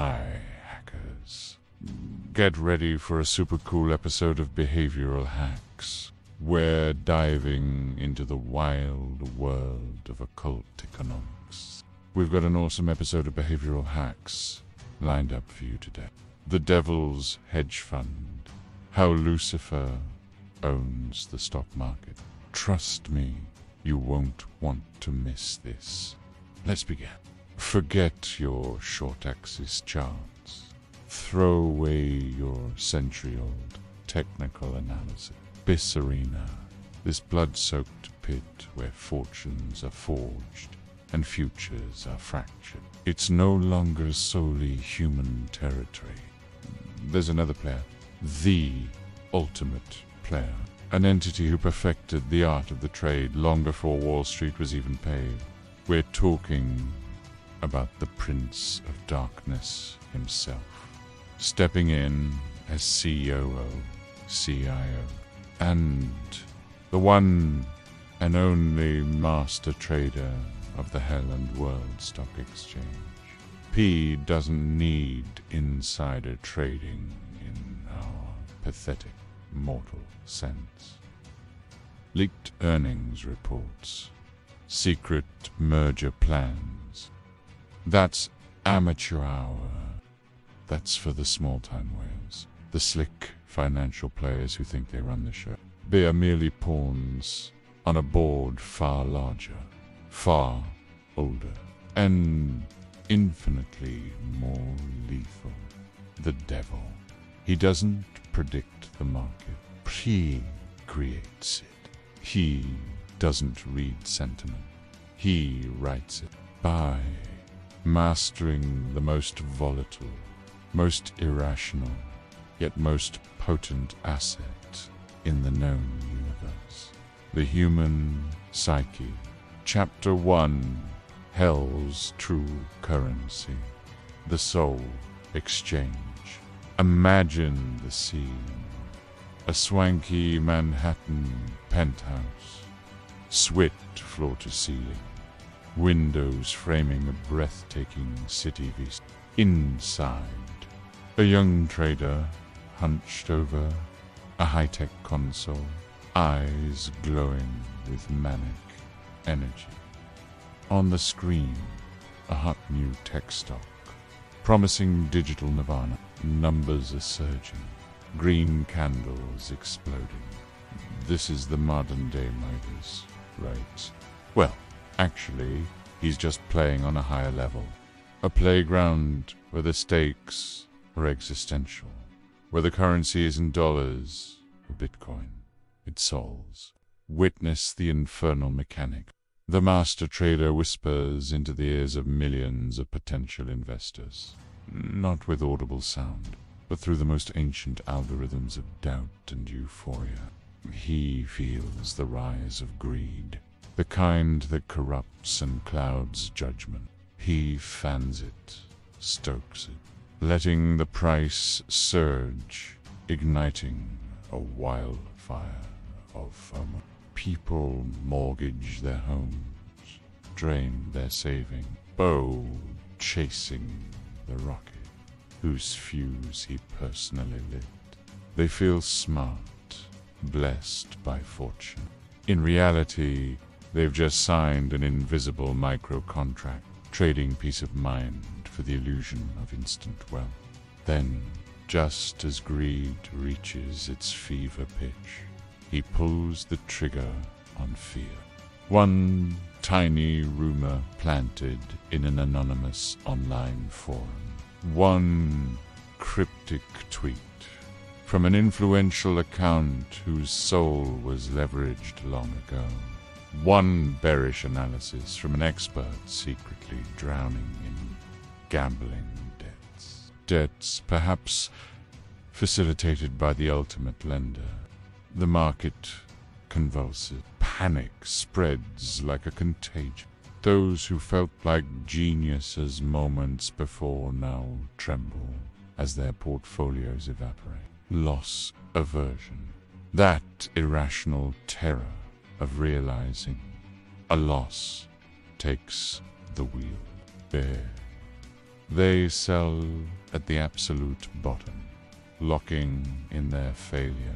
Hi, hackers. Get ready for a super cool episode of Behavioral Hacks. We're diving into the wild world of occult economics. We've got an awesome episode of Behavioral Hacks lined up for you today. The Devil's Hedge Fund. How Lucifer owns the stock market. Trust me, you won't want to miss this. Let's begin. Forget your short-axis charts. Throw away your century-old technical analysis. This arena, this blood-soaked pit where fortunes are forged and futures are fractured. It's no longer solely human territory. There's another player, the ultimate player, an entity who perfected the art of the trade long before Wall Street was even paved. We're talking about the Prince of Darkness himself, stepping in as COO, CIO, and the one and only master trader of the Hell and World Stock Exchange. P doesn't need insider trading in our pathetic mortal sense. Leaked earnings reports, secret merger plans. That's amateur hour. That's for the small-time whales, the slick financial players who think they run the show. They are merely pawns on a board far larger, far older, and infinitely more lethal. The devil. He doesn't predict the market. He creates it. He doesn't read sentiment. He writes it by mastering the most volatile, most irrational, yet most potent asset in the known universe. The human psyche. Chapter 1. Hell's true currency. The soul exchange. Imagine the scene. A swanky Manhattan penthouse. Swift floor to ceiling. Windows framing a breathtaking city vista. Inside, a young trader hunched over a high-tech console, eyes glowing with manic energy. On the screen, a hot new tech stock, promising digital nirvana. Numbers are surging, green candles exploding. This is the modern-day Midas, right? Well, actually, he's just playing on a higher level. A playground where the stakes are existential, where the currency isn't dollars or Bitcoin, it's souls. Witness the infernal mechanic. The master trader whispers into the ears of millions of potential investors, not with audible sound, but through the most ancient algorithms of doubt and euphoria. He feels the rise of greed, the kind that corrupts and clouds judgment. He fans it, stokes it, letting the price surge, igniting a wildfire of FOMO. People mortgage their homes, drain their saving, Bo chasing the rocket, whose fuse he personally lit. They feel smart, blessed by fortune. In reality, they've just signed an invisible micro-contract, trading peace of mind for the illusion of instant wealth. Then, just as greed reaches its fever pitch, he pulls the trigger on fear. One tiny rumor planted in an anonymous online forum. One cryptic tweet from an influential account whose soul was leveraged long ago. One bearish analysis from an expert secretly drowning in gambling debts. Debts perhaps facilitated by the ultimate lender. The market convulses. Panic spreads like a contagion. Those who felt like geniuses moments before now tremble as their portfolios evaporate. Loss aversion. That irrational terror of realizing a loss takes the wheel. They sell at the absolute bottom, locking in their failure,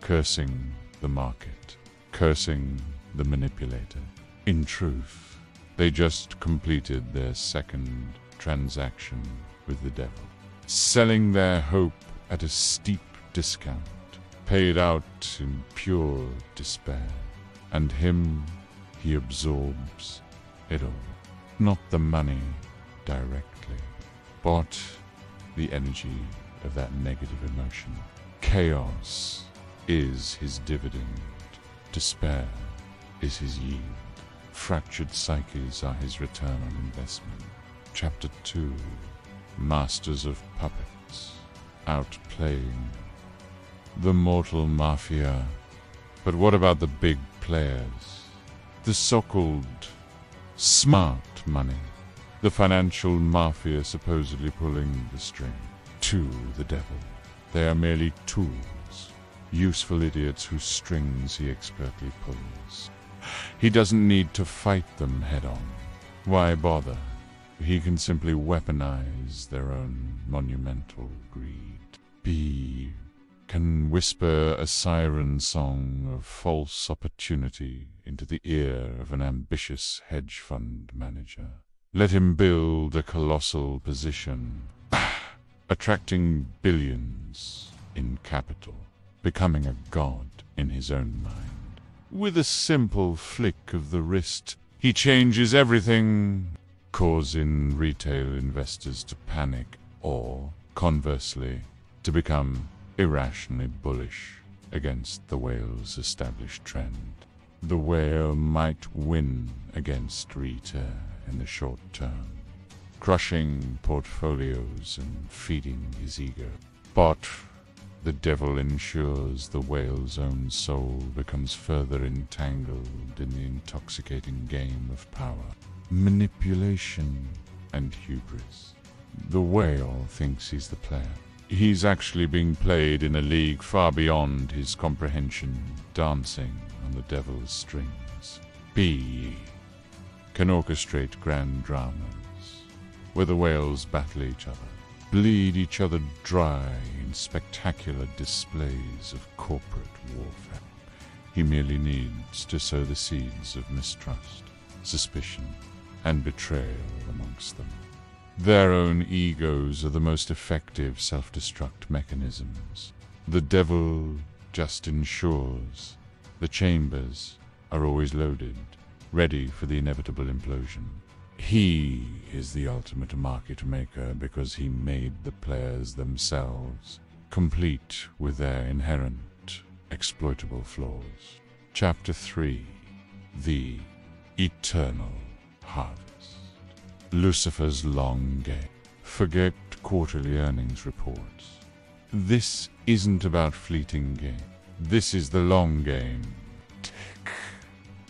cursing the market, cursing the manipulator. In truth, they just completed their second transaction with the devil, selling their hope at a steep discount, paid out in pure despair, and him he absorbs it all. Not the money directly, but the energy of that negative emotion. Chaos is his dividend, despair is his yield. Fractured psyches are his return on investment. Chapter 2. Masters of Puppets, outplaying the mortal mafia. But what about the big players? The so-called smart money. The financial mafia supposedly pulling the string. To the devil. They are merely tools, useful idiots whose strings he expertly pulls. He doesn't need to fight them head-on. Why bother? He can simply weaponize their own monumental greed. B can whisper a siren song of false opportunity into the ear of an ambitious hedge fund manager. Let him build a colossal position, attracting billions in capital, becoming a god in his own mind. With a simple flick of the wrist, he changes everything, causing retail investors to panic, or, conversely, to become irrationally bullish against the whale's established trend. The whale might win against retail in the short term, crushing portfolios and feeding his ego. But the devil ensures the whale's own soul becomes further entangled in the intoxicating game of power, manipulation, and hubris. The whale thinks he's the player. He's actually being played in a league far beyond his comprehension, dancing on the devil's strings. B can orchestrate grand dramas, where the whales battle each other, bleed each other dry in spectacular displays of corporate warfare. He merely needs to sow the seeds of mistrust, suspicion, and betrayal amongst them. Their own egos are the most effective self-destruct mechanisms. The devil just ensures the chambers are always loaded, ready for the inevitable implosion. He is the ultimate market maker because he made the players themselves, complete with their inherent exploitable flaws. Chapter 3. The Eternal Harvest. Lucifer's long game. Forget quarterly earnings reports. This isn't about fleeting gain. This is the long game.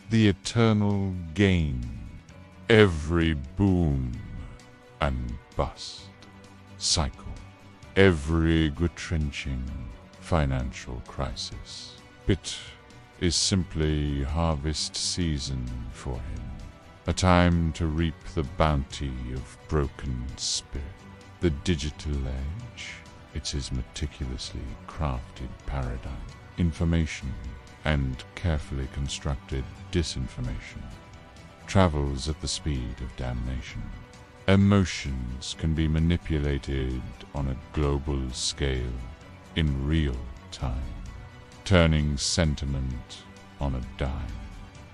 The eternal gain. Every boom and bust cycle. Every retrenching financial crisis. It is simply harvest season for him. A time to reap the bounty of broken spirit. The digital age, it's his meticulously crafted paradigm. Information and carefully constructed disinformation travels at the speed of damnation. Emotions can be manipulated on a global scale in real time, turning sentiment on a dime.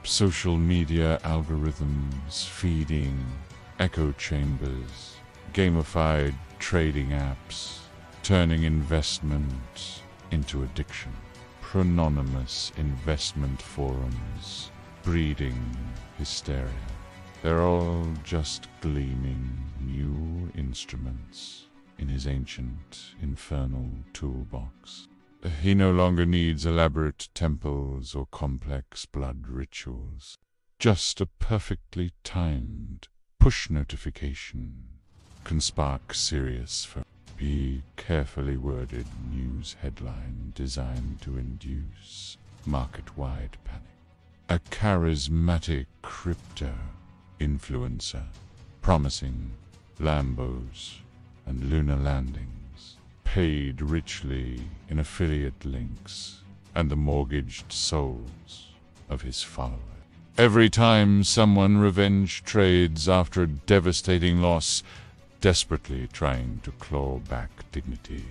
Social media algorithms feeding echo chambers, gamified trading apps, turning investment into addiction. Prononymous investment forums breeding hysteria. They're all just gleaming new instruments in his ancient infernal toolbox. He no longer needs elaborate temples or complex blood rituals. Just a perfectly timed push notification can spark serious be carefully worded news headline designed to induce market-wide panic. A charismatic crypto influencer promising Lambos, and lunar landings, paid richly in affiliate links and the mortgaged souls of his followers. Every time someone revenge trades after a devastating loss, desperately trying to claw back dignity.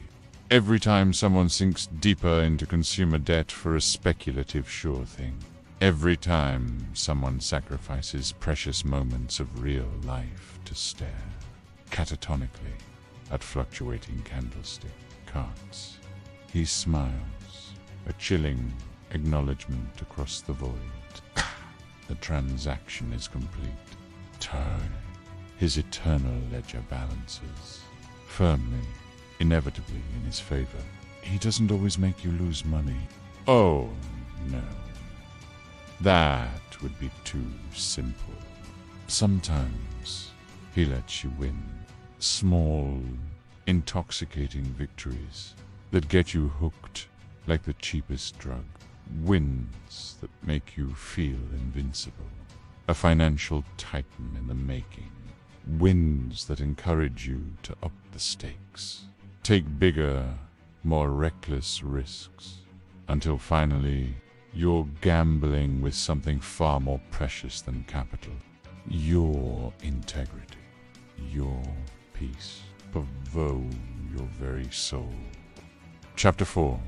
Every time someone sinks deeper into consumer debt for a speculative sure thing. Every time someone sacrifices precious moments of real life to stare catatonically at fluctuating candlestick cards. He smiles, a chilling acknowledgement across the void. The transaction is complete. Turn. His eternal ledger balances firmly, inevitably in his favor. He doesn't always make you lose money. Oh, no. That would be too simple. Sometimes he lets you win. Small, intoxicating victories that get you hooked like the cheapest drug. Wins that make you feel invincible. A financial titan in the making. Wins that encourage you to up the stakes. Take bigger, more reckless risks. Until finally, you're gambling with something far more precious than capital. Your integrity. Your peace. Pavoe your very soul. Chapter 4.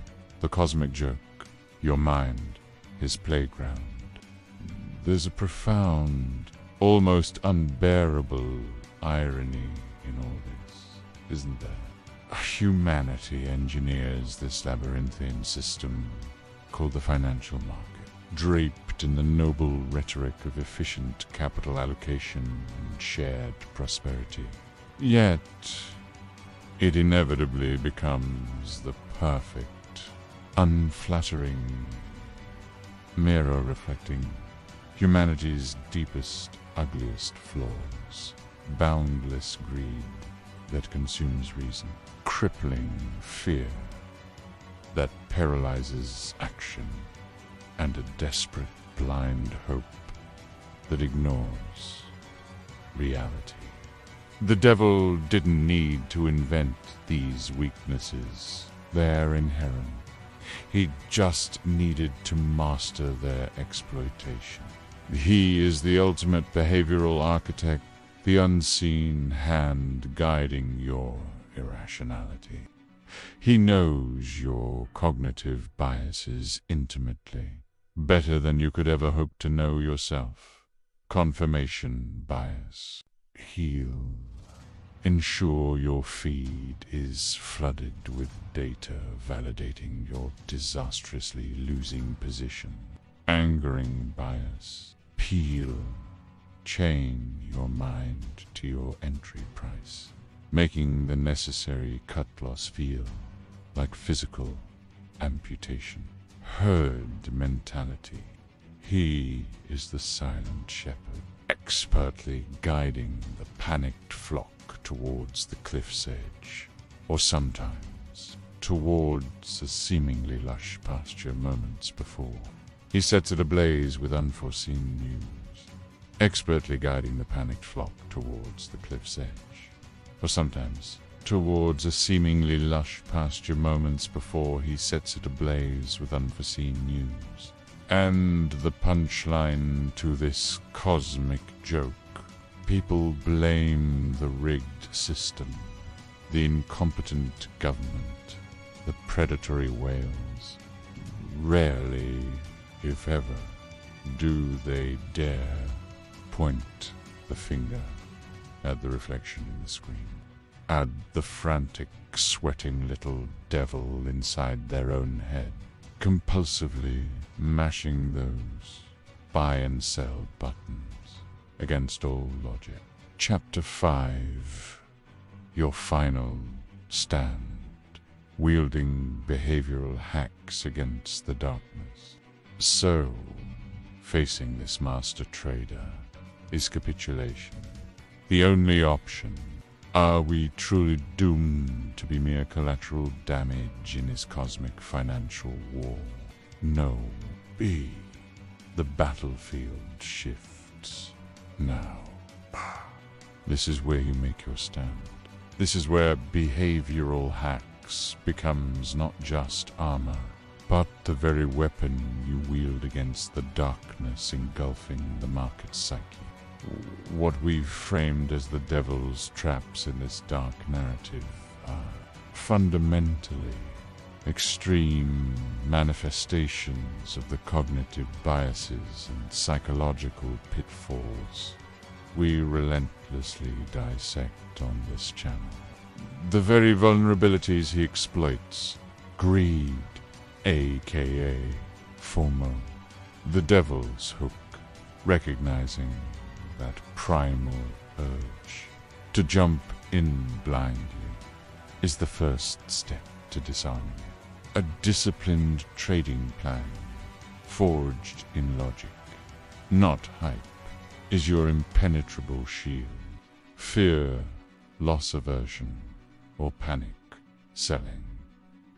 The Cosmic Joke. Your mind, his playground. There's a profound, almost unbearable irony in all this, isn't there? Humanity engineers this labyrinthine system called the financial market, draped in the noble rhetoric of efficient capital allocation and shared prosperity. Yet, it inevitably becomes the perfect, unflattering mirror reflecting humanity's deepest, ugliest flaws. Boundless greed that consumes reason. Crippling fear that paralyzes action. And a desperate, blind hope that ignores reality. The devil didn't need to invent these weaknesses. They're inherent. He just needed to master their exploitation. He is the ultimate behavioral architect, the unseen hand guiding your irrationality. He knows your cognitive biases intimately, better than you could ever hope to know yourself. Confirmation bias. Heal. Ensure your feed is flooded with data validating your disastrously losing position. Angering bias. Peel. Chain your mind to your entry price, making the necessary cut loss feel like physical amputation. Herd mentality. He is the silent shepherd, expertly guiding the panicked flock towards the cliff's edge, or sometimes towards a seemingly lush pasture moments before. He sets it ablaze with unforeseen news, expertly guiding the panicked flock towards the cliff's edge, or sometimes towards a seemingly lush pasture moments before he sets it ablaze with unforeseen news. And the punchline to this cosmic joke: people blame the rigged system, the incompetent government, the predatory whales. Rarely, if ever, do they dare point the finger at the reflection in the screen, at the frantic, sweating little devil inside their own head, compulsively mashing those buy and sell buttons against all logic. Chapter 5. Your final stand. Wielding behavioral hacks against the darkness. So, facing this master trader is capitulation. The only option. Are we truly doomed to be mere collateral damage in his cosmic financial war? No. B. The battlefield shifts. Now. This is where you make your stand. This is where behavioral hacks becomes not just armor, but the very weapon you wield against the darkness engulfing the market psyche. What we've framed as the devil's traps in this dark narrative are fundamentally extreme manifestations of the cognitive biases and psychological pitfalls we relentlessly dissect on this channel. The very vulnerabilities he exploits, greed, aka FOMO, the devil's hook, recognizing that primal urge to jump in blindly is the first step to disarm you. A disciplined trading plan, forged in logic, not hype, is your impenetrable shield. Fear, loss aversion, or panic selling.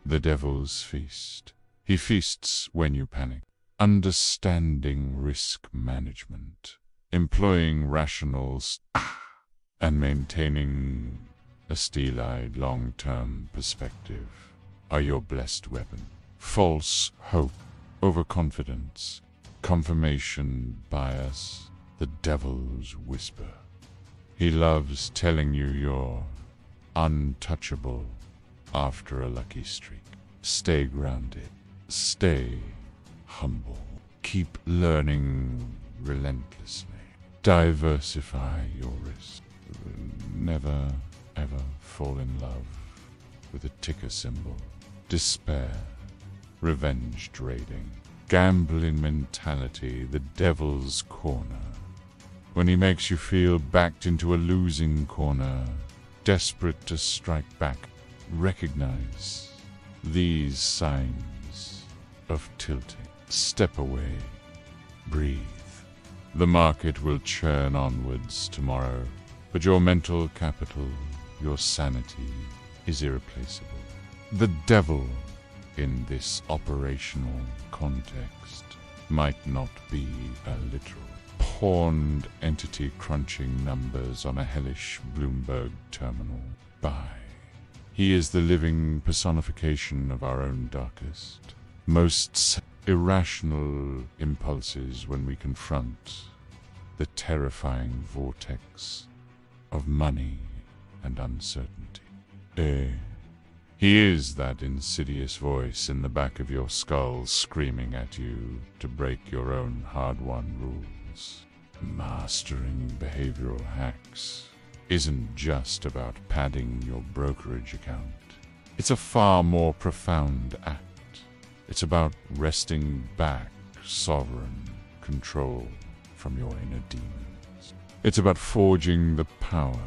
The devil's feast. He feasts when you panic. Understanding risk management, employing rationals, and maintaining a steel-eyed long-term perspective are your blessed weapon. False hope, overconfidence, confirmation bias, the devil's whisper. He loves telling you you're untouchable after a lucky streak. Stay grounded. Stay humble. Keep learning relentlessly. Diversify your risk. Never, ever fall in love with a ticker symbol. Despair. Revenge trading. Gambling mentality, the devil's corner. When he makes you feel backed into a losing corner, desperate to strike back, recognize these signs of tilting. Step away. Breathe. The market will churn onwards tomorrow, but your mental capital, your sanity, is irreplaceable. The devil in this operational context might not be a literal pawned entity crunching numbers on a hellish Bloomberg terminal. He is the living personification of our own darkest, most irrational impulses when we confront the terrifying vortex of money and uncertainty. He is that insidious voice in the back of your skull screaming at you to break your own hard-won rules. Mastering behavioral hacks isn't just about padding your brokerage account. It's a far more profound act. It's about wresting back sovereign control from your inner demons. It's about forging the power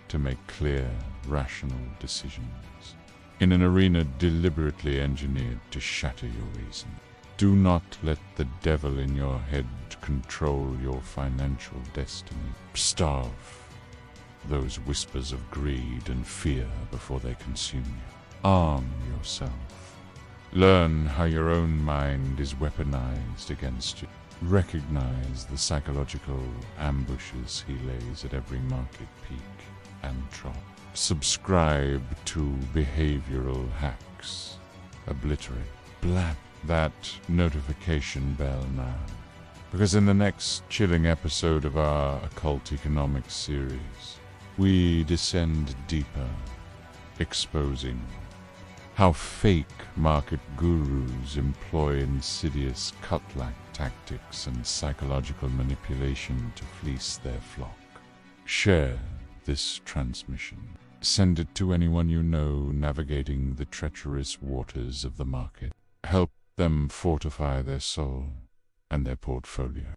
to make clear, rational decisions in an arena deliberately engineered to shatter your reason. Do not let the devil in your head control your financial destiny. Starve those whispers of greed and fear before they consume you. Arm yourself. Learn how your own mind is weaponized against you. Recognize the psychological ambushes he lays at every market peak and trough. Subscribe to behavioral hacks. Obliterate. Blap that notification bell now. Because in the next chilling episode of our Occult Economics series, we descend deeper, exposing how fake market gurus employ insidious cut-like tactics and psychological manipulation to fleece their flock. Share this transmission. Send it to anyone you know navigating the treacherous waters of the market. Help them fortify their soul and their portfolio.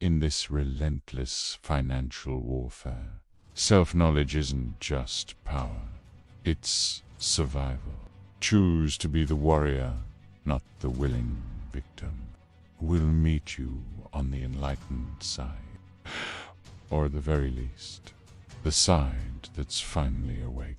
In this relentless financial warfare, self-knowledge isn't just power, it's survival. Choose to be the warrior, not the willing victim. We'll meet you on the enlightened side, or at the very least, the side that's finally awake.